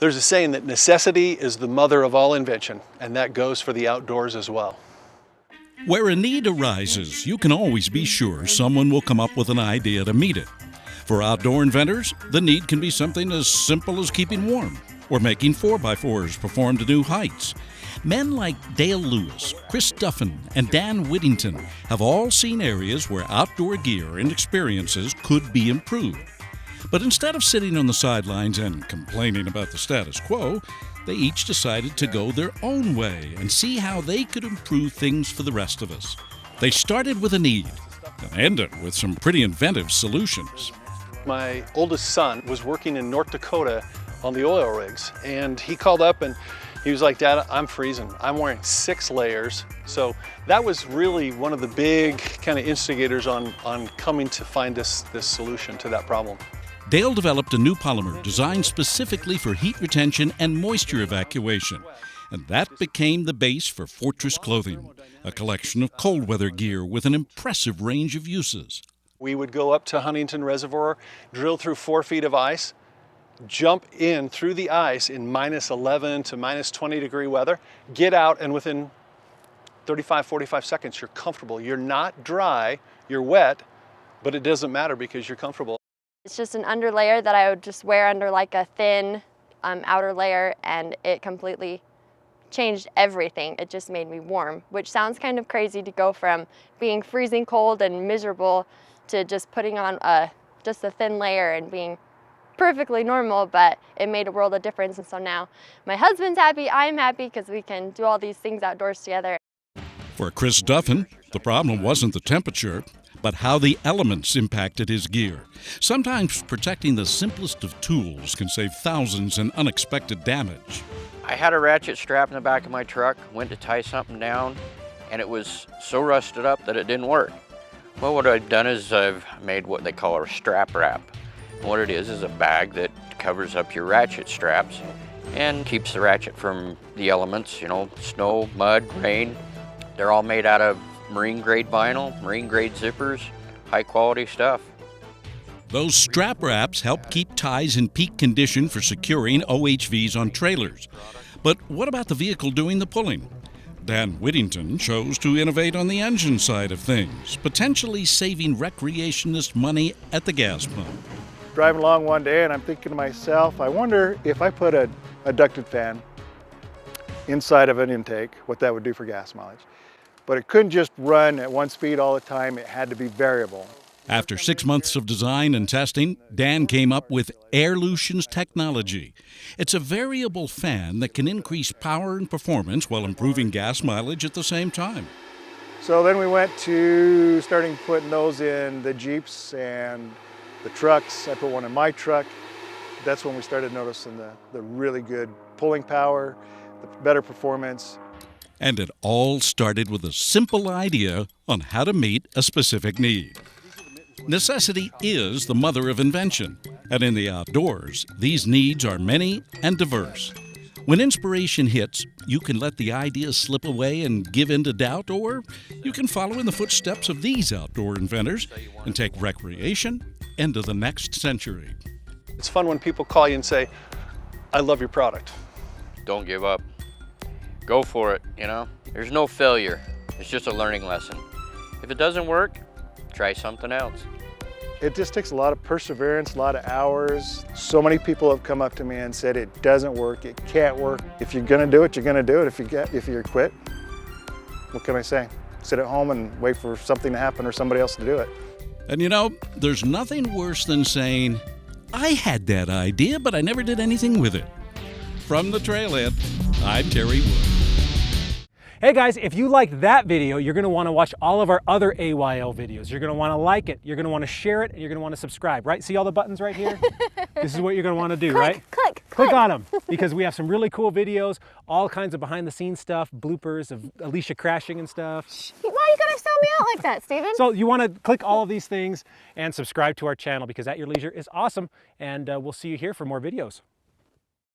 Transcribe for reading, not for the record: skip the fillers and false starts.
There's a saying that necessity is the mother of all invention, and that goes for the outdoors as well. Where a need arises, you can always be sure someone will come up with an idea to meet it. For outdoor inventors, the need can be something as simple as keeping warm or making 4x4s perform to new heights. Men like Dale Lewis, Chris Duffin, and Dan Whittington have all seen areas where outdoor gear and experiences could be improved. But instead of sitting on the sidelines and complaining about the status quo, they each decided to go their own way and see how they could improve things for the rest of us. They started with a need and ended with some pretty inventive solutions. My oldest son was working in North Dakota on the oil rigs, and he called up and he was like, "Dad, I'm freezing. I'm wearing 6 layers." So that was really one of the big kind of instigators on coming to find this solution to that problem. Dale developed a new polymer designed specifically for heat retention and moisture evacuation, and that became the base for Fortress Clothing, a collection of cold weather gear with an impressive range of uses. We would go up to Huntington Reservoir, drill through 4 feet of ice, jump in through the ice in minus 11 to minus 20 degree weather, get out, and within 35, 45 seconds, you're comfortable. You're not dry, you're wet, but it doesn't matter because you're comfortable. It's just an underlayer that I would just wear under like a thin outer layer, and it completely changed everything. It just made me warm, which sounds kind of crazy to go from being freezing cold and miserable to just putting on just a thin layer and being perfectly normal, but it made a world of difference. And so now my husband's happy, I'm happy, because we can do all these things outdoors together. For Chris Duffin, the problem wasn't the temperature, but how the elements impacted his gear. Sometimes protecting the simplest of tools can save thousands in unexpected damage. I had a ratchet strap in the back of my truck, went to tie something down, and it was so rusted up that it didn't work. Well, what I've done is I've made what they call a strap wrap. And what it is a bag that covers up your ratchet straps and keeps the ratchet from the elements, you know, snow, mud, rain. They're all made out of marine grade vinyl, marine grade zippers, high quality stuff. Those strap wraps help keep ties in peak condition for securing OHVs on trailers. But what about the vehicle doing the pulling? Dan Whittington chose to innovate on the engine side of things, potentially saving recreationists money at the gas pump. Driving along one day and I'm thinking to myself, I wonder if I put a ducted fan inside of an intake, what that would do for gas mileage. But it couldn't just run at one speed all the time, it had to be variable. After 6 months of design and testing, Dan came up with Lucian's technology. It's a variable fan that can increase power and performance while improving gas mileage at the same time. So then we went to starting putting those in the Jeeps and the trucks. I put one in my truck. That's when we started noticing the really good pulling power, the better performance. And it all started with a simple idea on how to meet a specific need. Necessity is the mother of invention, and in the outdoors, these needs are many and diverse. When inspiration hits, you can let the ideas slip away and give in to doubt, or you can follow in the footsteps of these outdoor inventors and take recreation into the next century. It's fun when people call you and say, "I love your product." Don't give up. Go for it, you know? There's no failure. It's just a learning lesson. If it doesn't work, try something else. It just takes a lot of perseverance, a lot of hours. So many people have come up to me and said it doesn't work, it can't work. If you're gonna do it, you're gonna do it. If you quit, what can I say? Sit at home and wait for something to happen or somebody else to do it. And you know, there's nothing worse than saying, "I had that idea, but I never did anything with it." From the trailhead, I'm Terry Wood. Hey guys, if you liked that video, you're gonna wanna watch all of our other AYL videos. You're gonna wanna like it, you're gonna wanna share it, and you're gonna wanna subscribe, right? See all the buttons right here? This is what you're gonna wanna do, right? Click on them, because we have some really cool videos, all kinds of behind the scenes stuff, bloopers of Alicia crashing and stuff. Why are you gonna sell me out like that, Steven? So you wanna click all of these things and subscribe to our channel, because At Your Leisure is awesome, and we'll see you here for more videos.